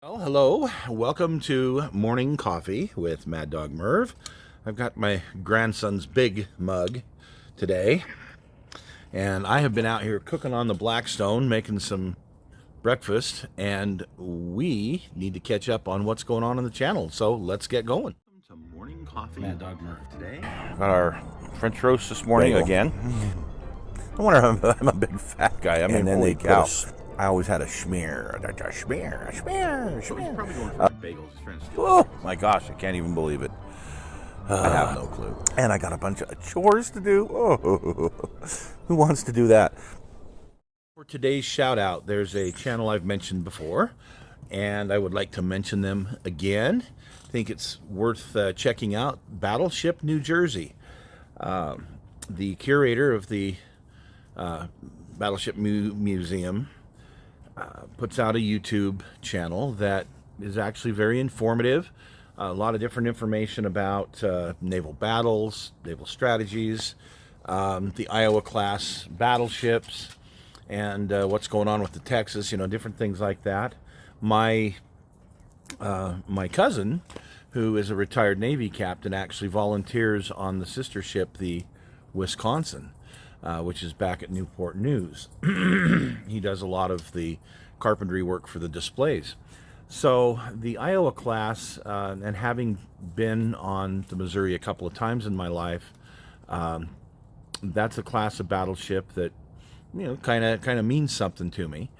Well, hello. Welcome to Morning Coffee with Maddog Merv. I've got my grandson's big mug today, and I have been out here cooking on the Blackstone, making some breakfast, and we need to catch up on what's going on the channel. So let's get going. Welcome to Morning Coffee. Maddog Merv today. Got our French roast this morning Bagel. again. I wonder if I'm a big fat guy. I mean, And then holy they cow. I always had a schmear. A schmear. He's probably going for bagels. He's trying to steal. Oh my gosh, I can't even believe it. I have no clue. And I got a bunch of chores to do. Oh, who wants to do that? For today's shout out, there's a channel I've mentioned before, and I would like to mention them again. I think it's worth checking out. Battleship New Jersey. The curator of the Battleship Museum puts out a YouTube channel that is actually very informative. A lot of different information about naval battles, naval strategies, the Iowa class battleships, and what's going on with the Texas, different things like that. My cousin, who is a retired Navy captain, actually volunteers on the sister ship, the Wisconsin, which is back at Newport News. He does a lot of the carpentry work for the displays. So the Iowa class, and having been on the Missouri a couple of times in my life, that's a class of battleship that kind of means something to me.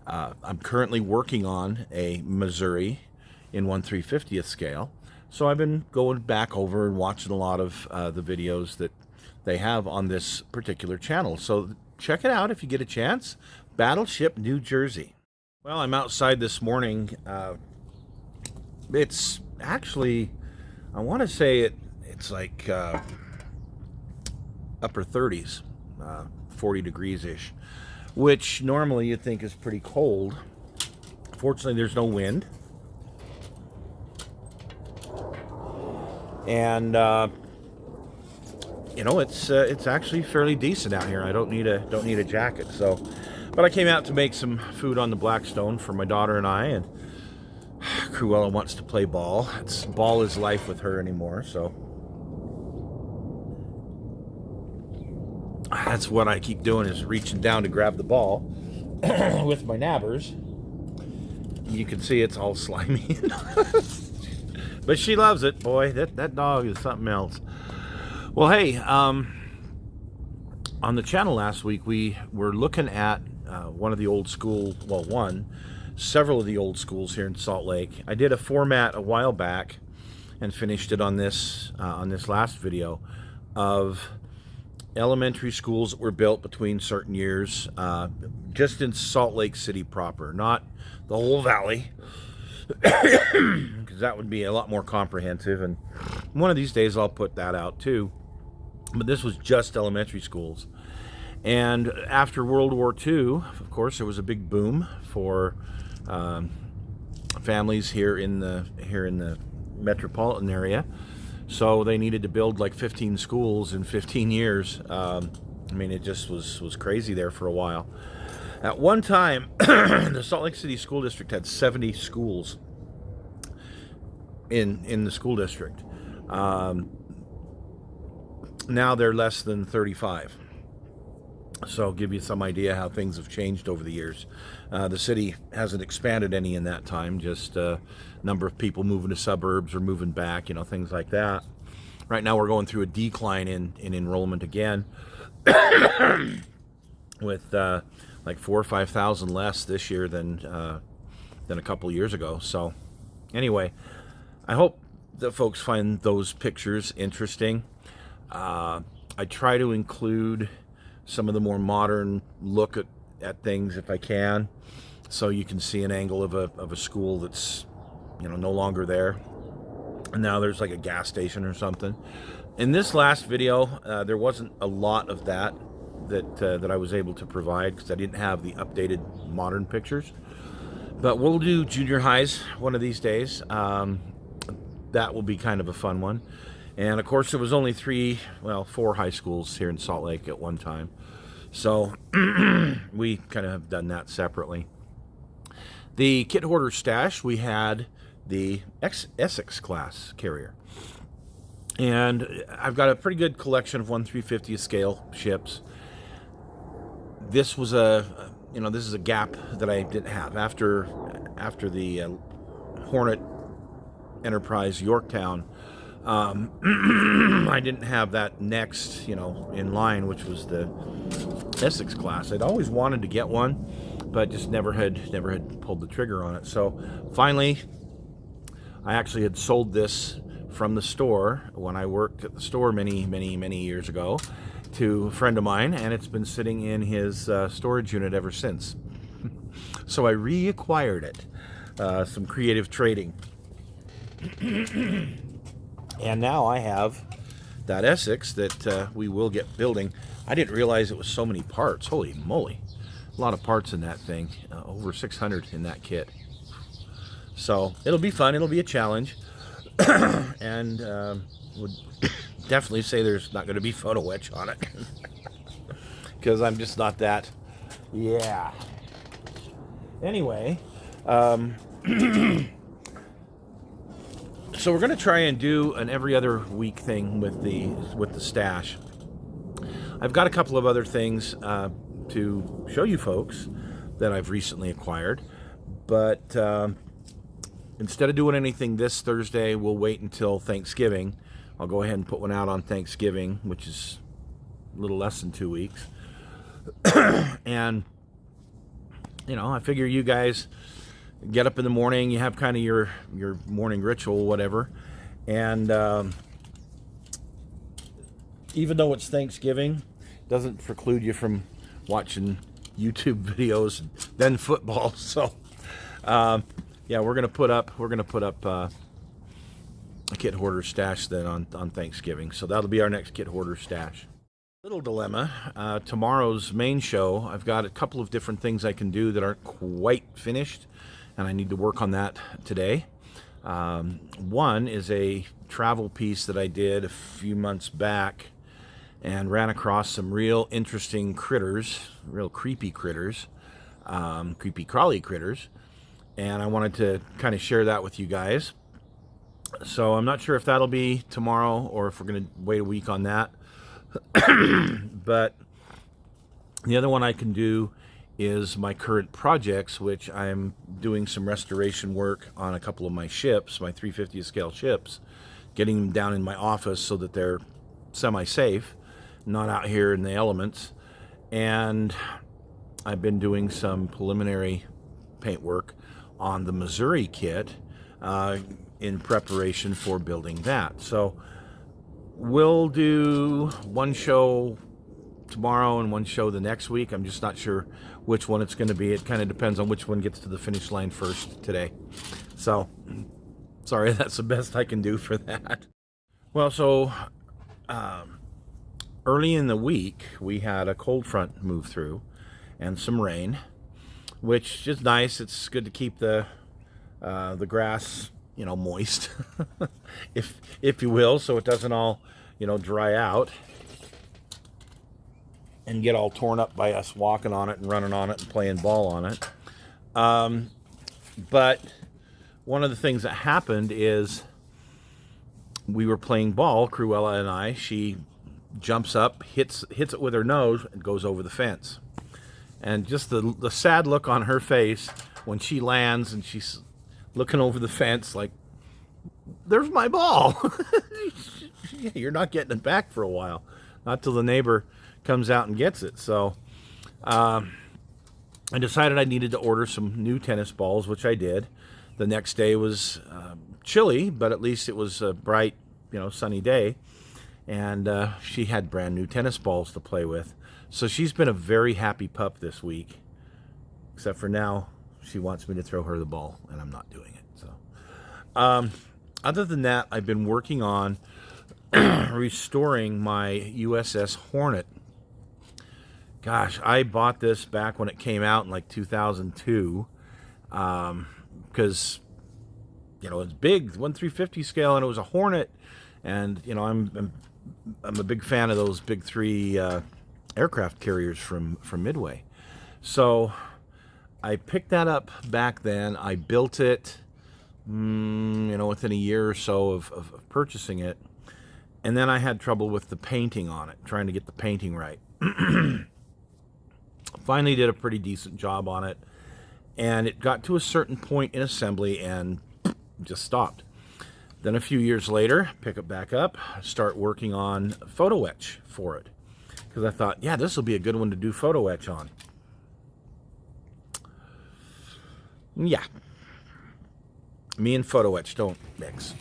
I'm currently working on a Missouri in 1/350th scale, so I've been going back over and watching a lot of the videos that they have on this particular channel. So check it out if you get a chance. Battleship New Jersey. Well, I'm outside this morning. It's actually, I want to say it's like upper 30s, 40 degrees-ish, which normally you'd think is pretty cold. Fortunately, there's no wind. And it's actually fairly decent out here. I don't need a jacket. So, but I came out to make some food on the Blackstone for my daughter and I. And Cruella wants to play ball. Ball is life with her anymore. So that's what I keep doing, is reaching down to grab the ball with my nabbers. You can see it's all slimy, but she loves it. Boy, that dog is something else. Well, hey, on the channel last week, we were looking at one of the old school, several of the old schools here in Salt Lake. I did a format a while back and finished it on this last video of elementary schools that were built between certain years, just in Salt Lake City proper, not the whole valley, because that would be a lot more comprehensive. And one of these days I'll put that out too. But this was just elementary schools. And after World War II, of course, there was a big boom for families here in the metropolitan area. So they needed to build like 15 schools in 15 years. It just was crazy there for a while. At one time, the Salt Lake City School District had 70 schools in the school district. Now they're less than 35. So I'll give you some idea how things have changed over the years. The city hasn't expanded any in that time, just number of people moving to suburbs or moving back, things like that. Right now we're going through a decline in enrollment again, with like 4,000 or 5,000 less this year than a couple of years ago. So anyway, I hope that folks find those pictures interesting. I try to include some of the more modern look at things if I can, so you can see an angle of a school that's no longer there, and now there's like a gas station or something. In this last video, there wasn't a lot of that I was able to provide, because I didn't have the updated modern pictures. But we'll do junior highs one of these days. That will be kind of a fun one. And of course, there was only 4 high schools here in Salt Lake at one time. So we kind of have done that separately. The kit hoarder stash, we had the Essex class carrier. And I've got a pretty good collection of 1/350th scale ships. This was this is a gap that I didn't have after the Hornet Enterprise Yorktown. I didn't have that next, in line, which was the Essex class. I'd always wanted to get one, but just never had pulled the trigger on it. So finally, I actually had sold this from the store when I worked at the store many years ago to a friend of mine, and it's been sitting in his storage unit ever since. So I reacquired it, some creative trading. And now I have that Essex that we will get building. I didn't realize it was so many parts. Holy moly. A lot of parts in that thing. Over 600 in that kit. So it'll be fun. It'll be a challenge. And would definitely say there's not going to be photo etch on it. Because I'm just not that. Yeah. Anyway. So we're going to try and do an every other week thing with the stash. I've got a couple of other things to show you folks that I've recently acquired, but instead of doing anything this Thursday, we'll wait until Thanksgiving. I'll go ahead and put one out on Thanksgiving, which is a little less than 2 weeks. And I figure you guys get up in the morning, you have kind of your morning ritual, whatever, and even though it's Thanksgiving, doesn't preclude you from watching YouTube videos and then football. So yeah, we're gonna put up a kit hoarder stash then on Thanksgiving. So that'll be our next kit hoarder stash. Little dilemma, tomorrow's main show, I've got a couple of different things I can do that aren't quite finished, and I need to work on that today. One is a travel piece that I did a few months back and ran across some real interesting critters, real creepy critters, creepy crawly critters, and I wanted to kind of share that with you guys. So I'm not sure if that'll be tomorrow or if we're going to wait a week on that. But the other one I can do is my current projects, which I'm doing some restoration work on a couple of my ships, my 350th scale ships, getting them down in my office so that they're semi-safe, not out here in the elements. And I've been doing some preliminary paint work on the Missouri kit in preparation for building that. So we'll do one show tomorrow and one show the next week. I'm just not sure which one it's going to be. It kind of depends on which one gets to the finish line first today. So sorry, that's the best I can do for that. Well, so early in the week we had a cold front move through and some rain, which is nice. It's good to keep the grass moist, if you will, so it doesn't all dry out and get all torn up by us walking on it and running on it and playing ball on it. But one of the things that happened is we were playing ball, Cruella and I. She jumps up, hits it with her nose, and goes over the fence. And just the sad look on her face when she lands and she's looking over the fence like, there's my ball. You're not getting it back for a while. Not till the neighbor comes out and gets it. So I decided I needed to order some new tennis balls, which I did. The next day was chilly, but at least it was a bright, sunny day. And she had brand new tennis balls to play with. So she's been a very happy pup this week. Except for now, she wants me to throw her the ball, and I'm not doing it. So other than that, I've been working on restoring my USS Hornet. Gosh, I bought this back when it came out in like 2002, because it's big, 1/350 scale, and it was a Hornet, and I'm a big fan of those big three aircraft carriers from Midway. So I picked that up back then. I built it, within a year or so of purchasing it. And then I had trouble with the painting on it, trying to get the painting right. Finally did a pretty decent job on it. And it got to a certain point in assembly and just stopped. Then a few years later, pick it back up, start working on photo etch for it. Because I thought, yeah, this will be a good one to do photo etch on. Yeah. Me and photo etch don't mix.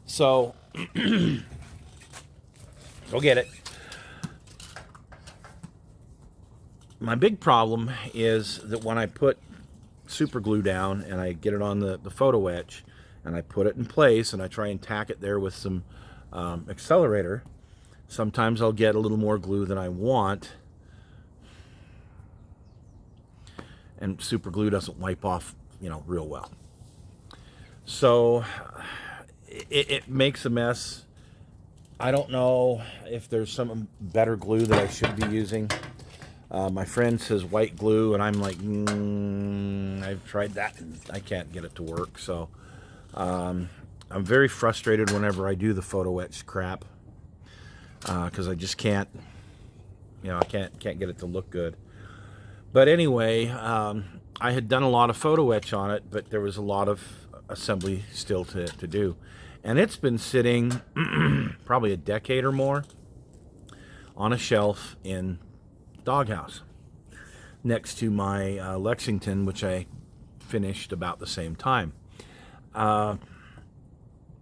So, go get it. My big problem is that when I put super glue down and I get it on the photo etch and I put it in place and I try and tack it there with some accelerator, sometimes I'll get a little more glue than I want, and super glue doesn't wipe off, real well. So it makes a mess. I don't know if there's some better glue that I should be using. My friend says white glue, and I'm like, I've tried that, and I can't get it to work. So I'm very frustrated whenever I do the photo etch crap, because I just can't, I can't get it to look good. But anyway, I had done a lot of photo etch on it, but there was a lot of assembly still to do. And it's been sitting probably a decade or more on a shelf in doghouse next to my Lexington, which I finished about the same time. Now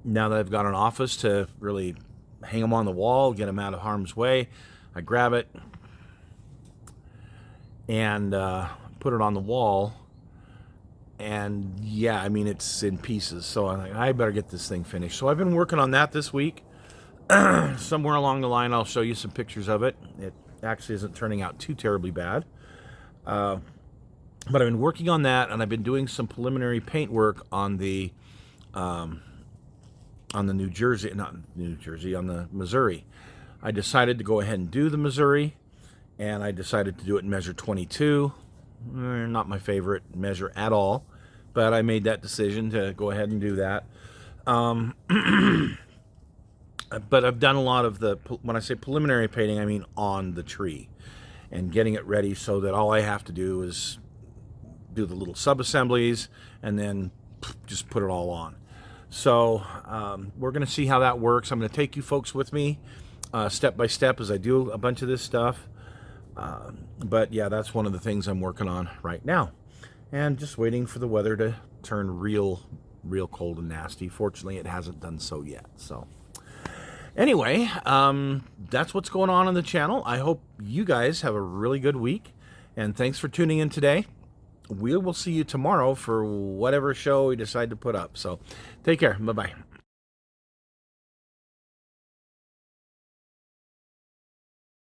that I've got an office to really hang them on the wall, get them out of harm's way, I grab it and put it on the wall, and yeah, I mean, it's in pieces, so I'm like, I better get this thing finished. So I've been working on that this week. Somewhere along the line I'll show you some pictures of it. It actually isn't turning out too terribly bad, but I've been working on that, and I've been doing some preliminary paint work on the Missouri. I decided to go ahead and do the Missouri, and I decided to do it in measure 22. Not my favorite measure at all, but I made that decision to go ahead and do that. But I've done a lot of when I say preliminary painting, I mean on the tree, and getting it ready so that all I have to do is do the little sub-assemblies and then just put it all on. So we're going to see how that works. I'm going to take you folks with me step by step as I do a bunch of this stuff. But yeah, that's one of the things I'm working on right now, and just waiting for the weather to turn real cold and nasty. Fortunately, it hasn't done so yet. So anyway, that's what's going on the channel. I hope you guys have a really good week, and thanks for tuning in today. We will see you tomorrow for whatever show we decide to put up. So take care. Bye-bye.